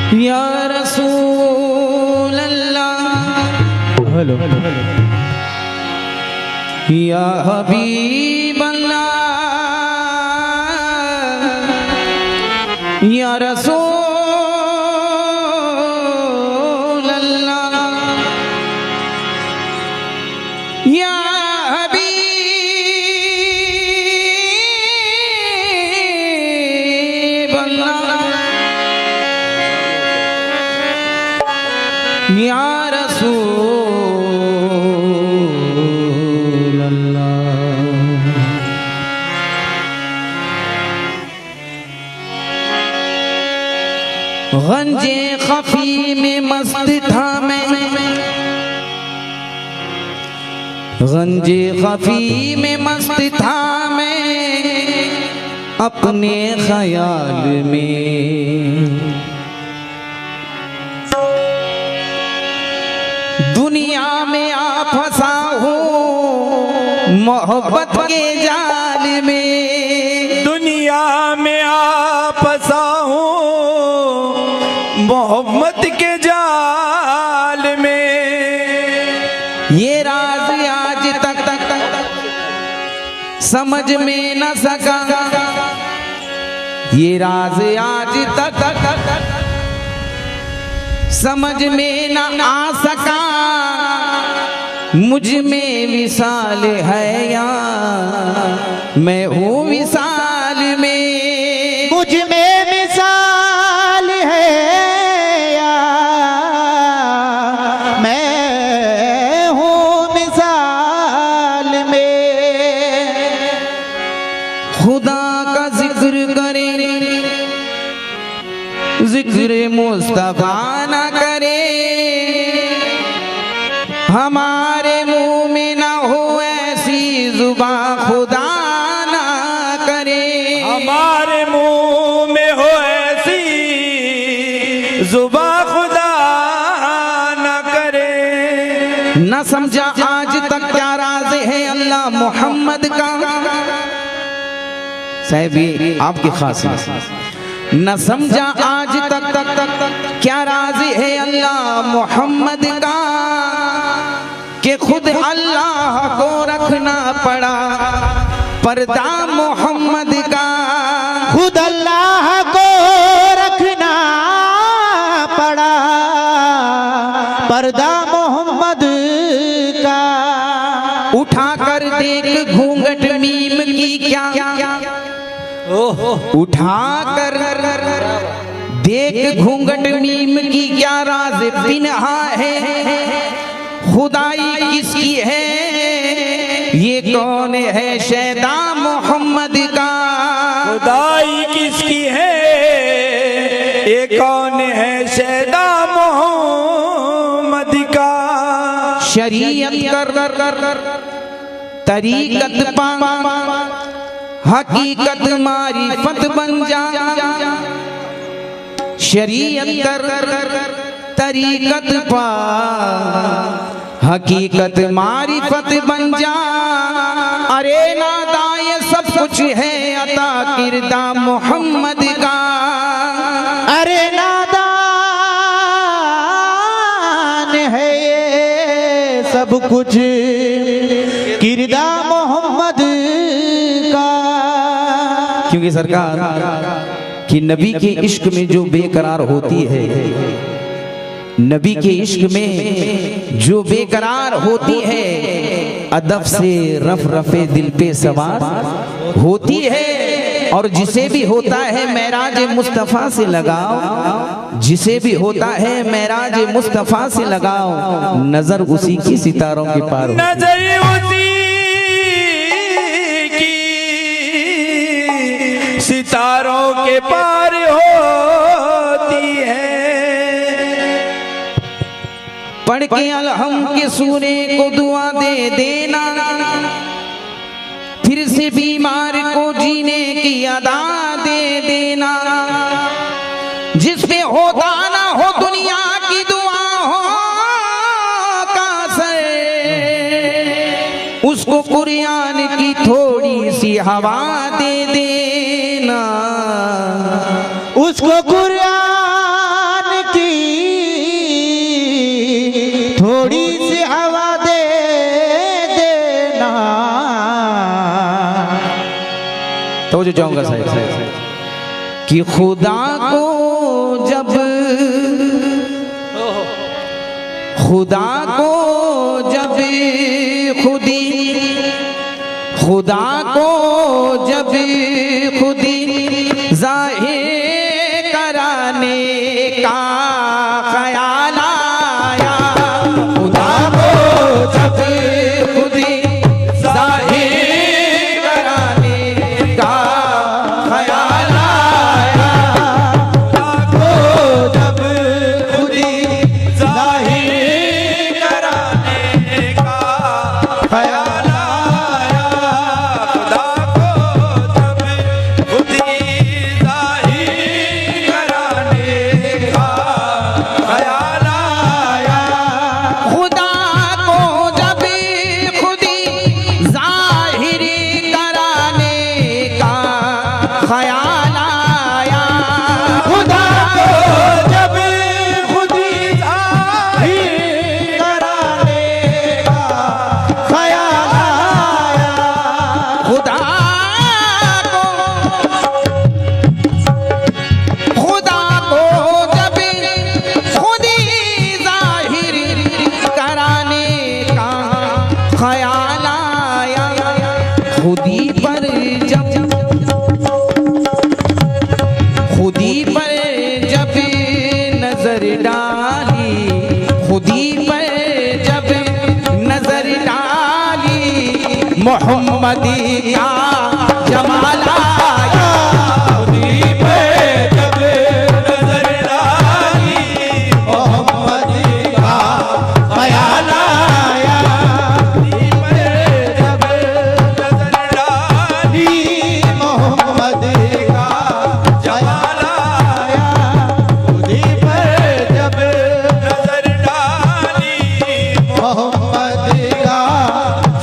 या रसूल अल्लाह, हेलो या हबीब अल्लाह, या रसूल अल्लाह, या हबीब अल्लाह, या रसूल अल्लाह। गंजे खफी में मस्त था मैं, गंजे खफी में मस्त था मैं, अपने ख्याल में। दुनिया में आ फंसा हूँ मोहब्बत के जाल में, दुनिया में आ फंसा हूँ मोहब्बत के जाल में। ये राज आज तक समझ में न सका, ये राज आज तक समझ में न आ सका। मुझ में विशाल है या मैं हूँ विशाल में, मुझ में मिसाल है या मैं हूँ मिसाल में। खुदा का जिक्र करे, जिक्र मुस्तफा ना करे, हमारे मुंह में ना हो ऐसी जुबान खुदा ना करे, हमारे मुंह में हो ऐसी जुबान खुदा न करे। न समझा आज तक क्या राज है अल्लाह मोहम्मद का। साहब ये आपकी खासियत, न समझा आज तक क्या राज है अल्लाह मोहम्मद का, कि खुद अल्लाह को रखना पड़ा पर्दा मोहम्मद का। खुद अल्लाह को रखना पड़ा पर्दा मोहम्मद का। उठा कर देख घूंघट मीम की क्या, उठा कर देख घूंघट मीम की क्या राज पिन्हा है। खुदाई किसकी है ये कौन है शैदा मोहम्मद का। खुदाई किसकी है ये कौन है शैदा मोहम्मद का। शरीयत कर तरीकत पा, हकीकत मारिफत बन जा। शरीयत कर तरीकत पा, हकीकत मारिफत बन जा। अरे नादा ये सब कुछ है अता किरदा मोहम्मद का। अरे नादान है ये सब कुछ किरदा मोहम्मद का। क्योंकि सरकार कि नबी के इश्क में जो बेकरार होती है, नबी के इश्क में जो बेकरार होती है, अदब से रफ रफे दिल पे सवार होती है। और जिसे भी होता है मेराज मुस्तफ़ा से लगाओ, जिसे भी होता है मेराज मुस्तफ़ा से लगाओ, नजर उसी की सितारों के पार हो। नजर उसी की सितारों के पार होती है। पढ़ के अलहम के सूरे को दुआ दे देना, फिर से बीमार को जीने की अदा दे देना। जिस पे होता ना हो दुनिया की दुआ हो का सर, उसको कुरान की थोड़ी सी हवा दे देना। उसको कुरान थोड़ी सी हवा दे देना। तो जो जाऊंगा साहब कि खुदा को जब खुदा को जब खुदी जाहिर कराने का ख्याल आया, खुदा को जब खुदी जाहिर कराने का ख्याल आया, को जब खुदी जाहिर कराने का ख्याल आया, खुदा को जब खुदी जाहिर कराने का ख्याल आया, खुदा को जब खुदी जाहिर कराने का ख्याल आया, खुदा को जब खुदी जाहिर कराने का ख्याल आया, खुदा को जब खुदी जाहिर कराने का ख्याल आया, खुदी पर जब नजर डाली, खुदी पर जब नजर डाली, मोहम्मदी का जमाल आया, खुदी पे जब नजर डाली, मोहम्मद का ख्याल आया, खुदी पे जब नजर डाली, मोहम्मद का जमाल आया, खुदी पे जब नजर डाली, मोहम्मद का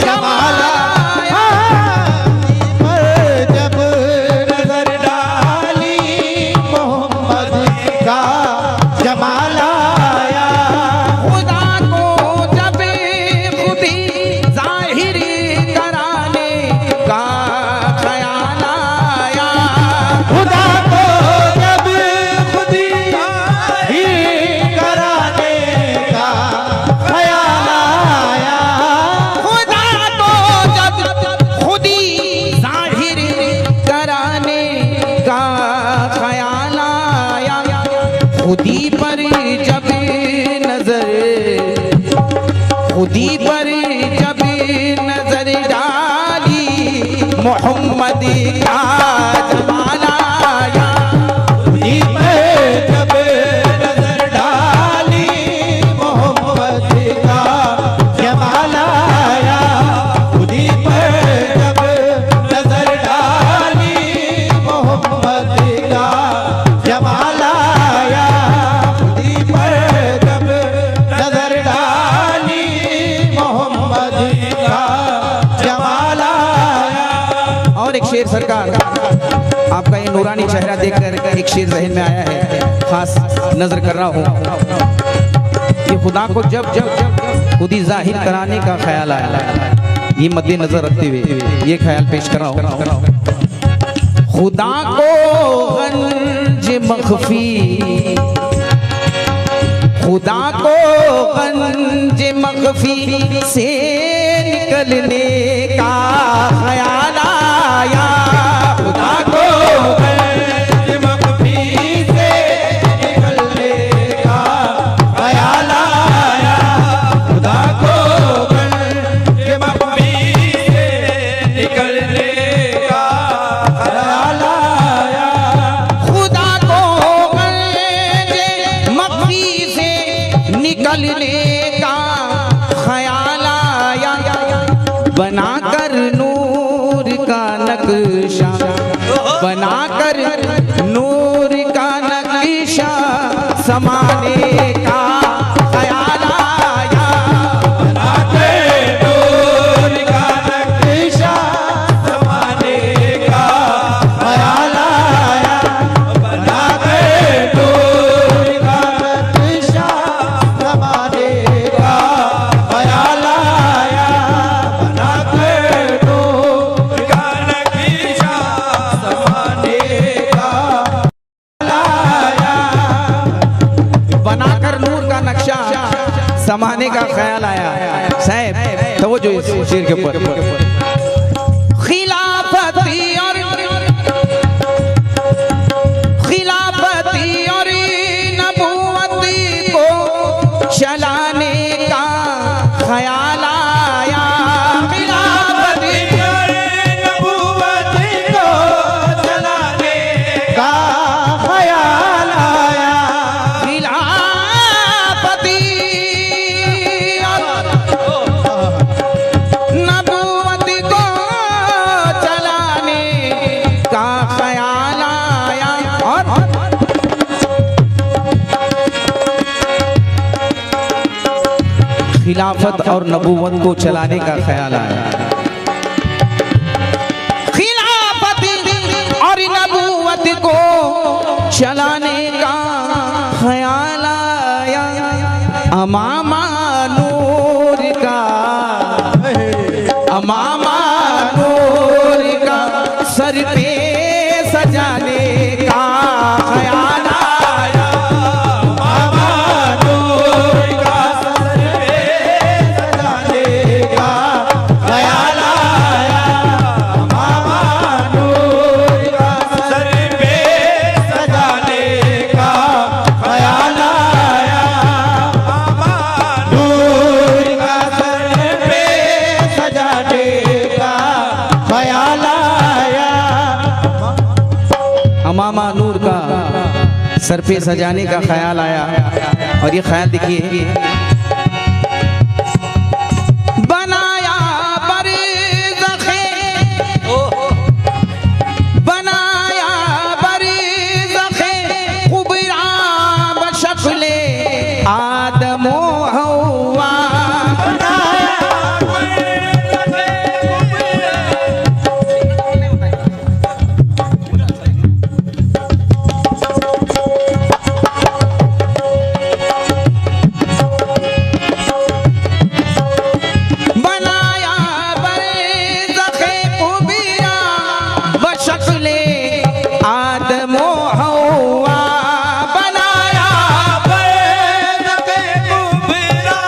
जमाल आया, पर जब नजर डाली, मोहम्मद का जमाल आया, खुदा को जब खुदी जाहिर कराने का ख्याल आया, खुदा को जब खुदी जाहिर कराने का ख्याल आया, खुदा को जब खुदी जाहिर कराने का ख्याल आया, खुदी पर जब नजर डाली, मोहम्मद का जमाल आया, खुदी पे जब नजर डाली, मोहम्मद का जमाल आया, खुदी पे जब नजर डाली, मोहम्मद का जमाल आया, खुदी पे जब नजर डाली, मोहम्मद का जमाल आया। और एक शेर सरकार, आपका ये नूरानी चेहरा देखकर एक शेर जहन में आया है, खास नजर कर रहा हूँ कि खुदा को जब खुदी जाहिर कराने का ख्याल आया, ये मद्देनजर रखते हुए ये ख्याल पेश कर रहा हूँ। खुदा को गंज मख्फी, खुदा को गंज मख्फी से निकलने का ख्याल आया, खुदा को गंज मख्फी से निकलने का ख्याल आया, खुदा को गंज मख्फी से निकलने का ख्याल आया, खुदा को गंज मख्फी से निकलने का ख्याल आया, बनाकर नूर का नक्शा, बनाकर नूर का नक्शा समाने का ख्याल आया, बनाते नूर का नक्शा समाने का ख्याल आया, बनाते नूर का नक्शा समाने का आया साहब, तो वो जो इस शेर के ऊपर खिलाफती और नबूवती को चलाने का ख्याल आया। खिलाफती और नबूवती को चलाने का ख्याल आया। खिलाफती और नबूवती को चलाने का ख्याल आया। और खिलाफत और नबूवत को चलाने का ख्याल आया। खिलाफत और नबूवत को चलाने का ख्याल आया। अमामा नूर का, अमामा नूर का सर पे सजाने का ख्याल आया। अमामा नूर का सर पे सजाने का ख्याल आया। अमामा नूर का सर पे सजाने का ख्याल आया। अमामा नूर का सर पे सजाने का ख्याल आया। अमामा नूर का सर पे सजाने का ख्याल आया। और ये ख्याल देखिए, बनाया बरज़ख़े, बनाया बरज़ख़े कुबरा बशक्ले आदम व हव्वा। बनाया बरज़ख़े कुबरा बशक्ले आदम व हव्वा। बनाया बरज़ख़े कुबरा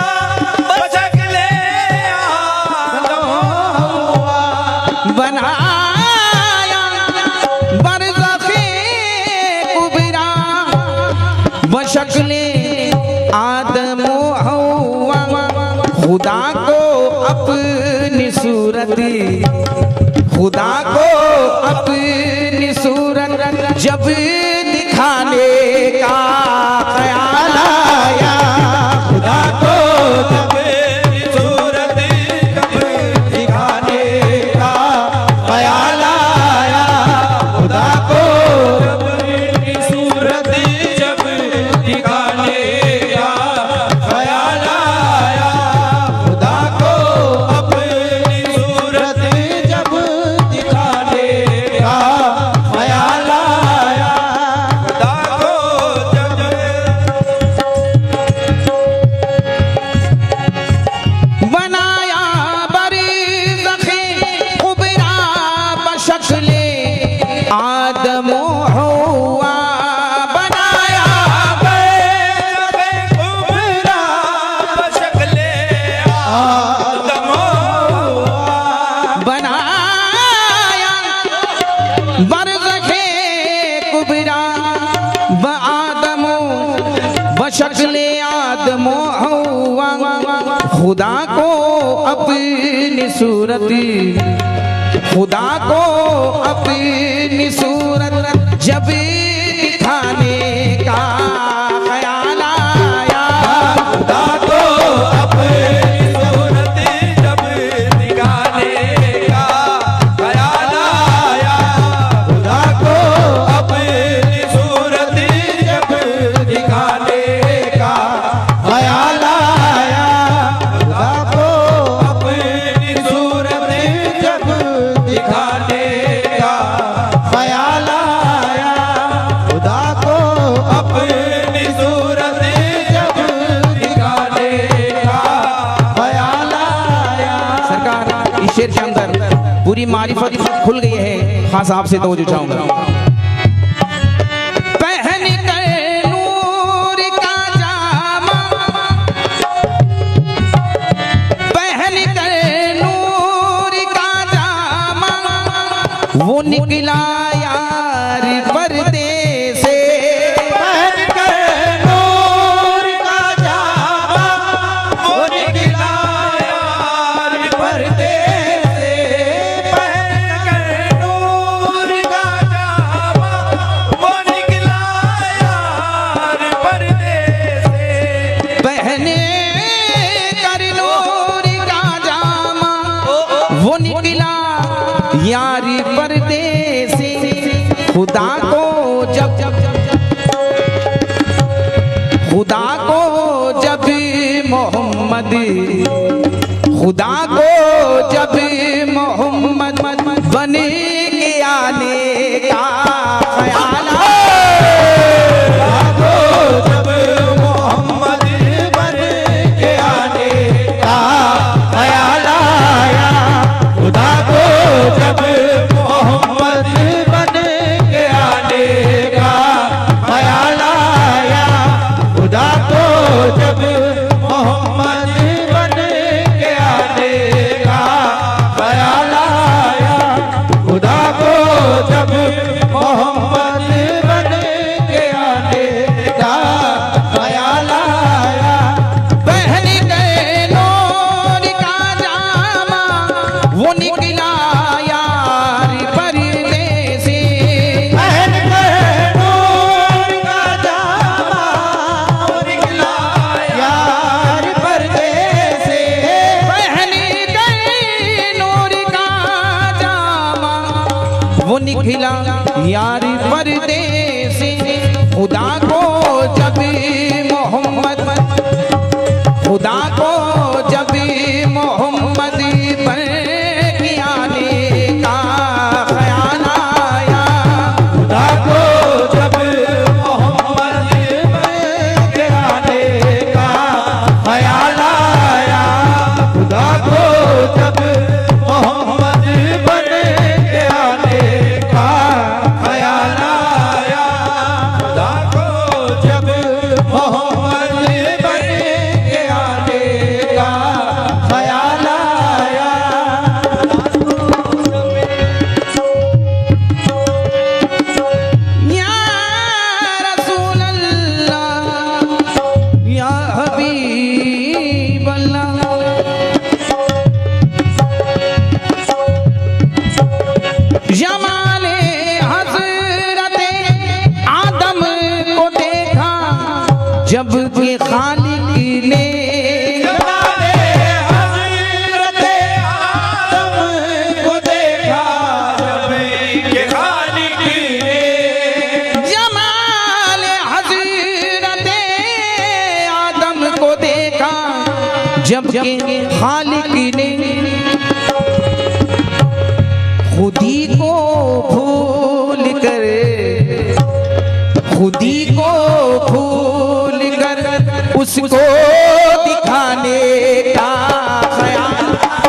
बशक्ले आदम व हव्वा। बनाया बरज़ख़े कुबरा बशक्ले आदम व हव्वा। खुदा को अपनी सूरत, खुदा को अपनी सूरत जब दिखाने का ख्याल आया। खुदा को अपनी सूरत जब दिखाने का ख्याल आया। खुदा को अपनी सूरत जब दिखाने का ख्याल आया। खुदा को अपनी सूरत जब दिखाने का ख्याल आया। खुदा को जब बनाया बरज़ख़े कुबरा बशक्ले आदम व हव्वा। बनाया बरज़ख़े कुबरा बशक्ले आदम व हव्वा। बनाया बरज़ख़े कुबरा आदम बशक्ले आदम व हव्वा। खुदा को अपनी सूरत, खुदा को अपनी सूरत जब दिखाने का ख्याल आया। खुदा को अपनी सूरत जब दिखाने का ख्याल आया। खुदा को अपनी सूरत जब दिखाने का ख्याल आया। खुदा को अपनी सूरत जब दिखाने का ख्याल आया। खुदा को अपनी सूरत जब दिखाने का ख्याल आया। सरकार, इस शेर के अंदर पूरी मारिफत खुल गई है। खास आपसे तवज्जो चाहूंगा। पहन कर नूर का जामा, निकला यार पर्दे से, पहन कर नूर का जामा, वो निकला यार पर्दे से। पहन कर नूर का जामा, वो निकला यार पर्दे से। पहने कर नूर का जामा, वो निकला यारी पर्दे से। खुदा को जब खुदा को जब मोहम्मद, खुदा को जब मोहम्मद बन के आने का ख्याल आया, जब मोहम्मद बन के आने का ख्याल आया, खुदा को जब मोहम्मद बन के आने का ख्याल आया, खुदा को जब मोहम्मद बन के आने का ख्याल आया, खुदा को जब मोहम्मद बन के आने का ख्याल आया। पहन गए नूर का जामा, वो निकला यार पर्दे से। पहन कर नूर का जामा, वो निकला यार पर्दे से। पहन गए नूर का जामा, वो निकला यार पर्दे से। खुदा को जब मोहम्मद, खुदा को जब मोहम्मद बन के आने का ख्याल आया, खुदा को जब मोहम्मद बन के आने का ख्याल आया, खुदा को जब मोहम्मद बन के आने का ख्याल आया, खुदा को जब मोहम्मद बन के आने का ख्याल आया। या रसूल अल्लाह, या हबीब अल्लाह, जमाले हज़रते आदम को देखा जब के खालिक ने, जमाले हज़रते आदम को देखा जब के खालिक ने, जमाले हज़रते आदम को देखा जब के खालिक ने। खुदी को भूल कर, खुदी को भूल कर उसको दिखाने का ख्याल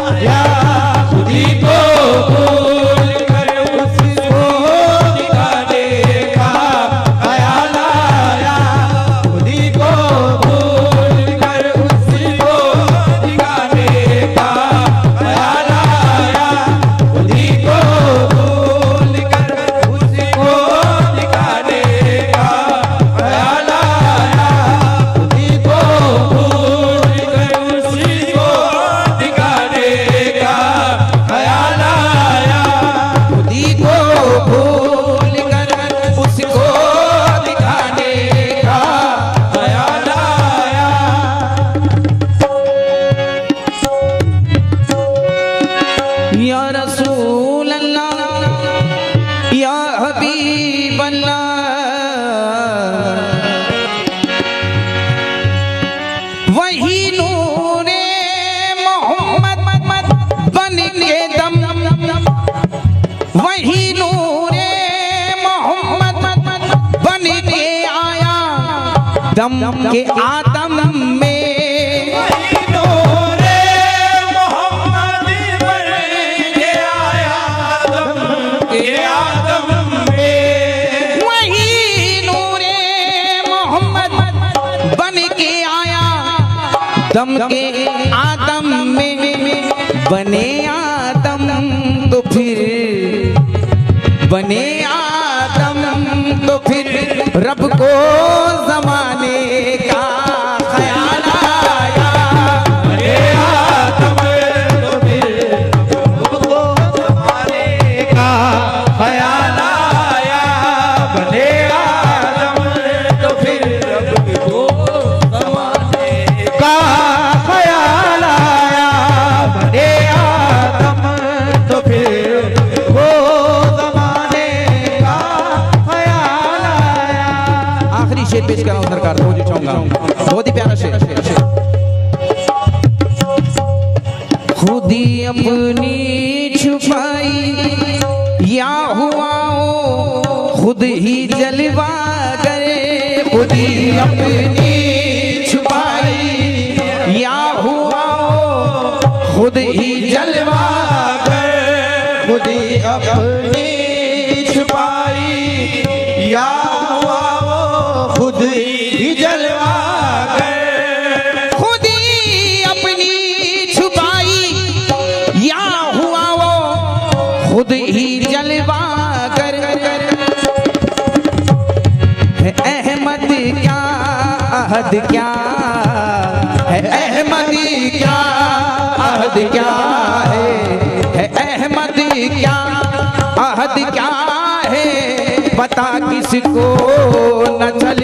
आया, खुदी को भूल कर उसको दिखाने का ख्याल आया, खुदी को भूल कर उसको दिखाने का ख्याल आया, खुदी को भूल कर उसको दिखाने का ख्याल आया, खुदी को भूल कर उसको दिखाने का ख्याल आया, खुदी को भूल कर उसको दिखाने का ख्याल आया। या रसूल अल्लाह, या हबीब अल्लाह, वही नूरे मोहम्मद बन के दम, वही नूरे मोहम्मद बन के आया दम के आदम में। नूरे मोहम्मद बन के आया दम के आदम में। वही नूरे मोहम्मद बन के आया दम के आदम में। बने आदम तो फिर बने आदम तो फिर रब को जमाने का ख्याल आया। बने आदम तो फिर रब को जमाने का ख्याल आया। बने आदम तो फिर रब को जमाने का ख्याल आया। बने आदम तो फिर वो जमाने का ख्याल आया। आखिरी शेर पेश कर रहा हूं सरकार, तो जो चाहूंगा बहुत ही प्यारा शेर। खुद ही अपनी छुपाई या हुआ हो खुद ही जलवा करे। खुद ही अपनी छुपाई या हुआ हो खुद ही जलवा करे। खुद ही अपनी छुपाई या हुआ वो खुद ही जलवा गए। खुद ही अपनी छुपाई या हुआ वो खुद ही जलवा कर। है अहमद क्या अहद क्या है। अहमद क्या अहद क्या है अहमद क्या अहद क्या है। पता किसको न चल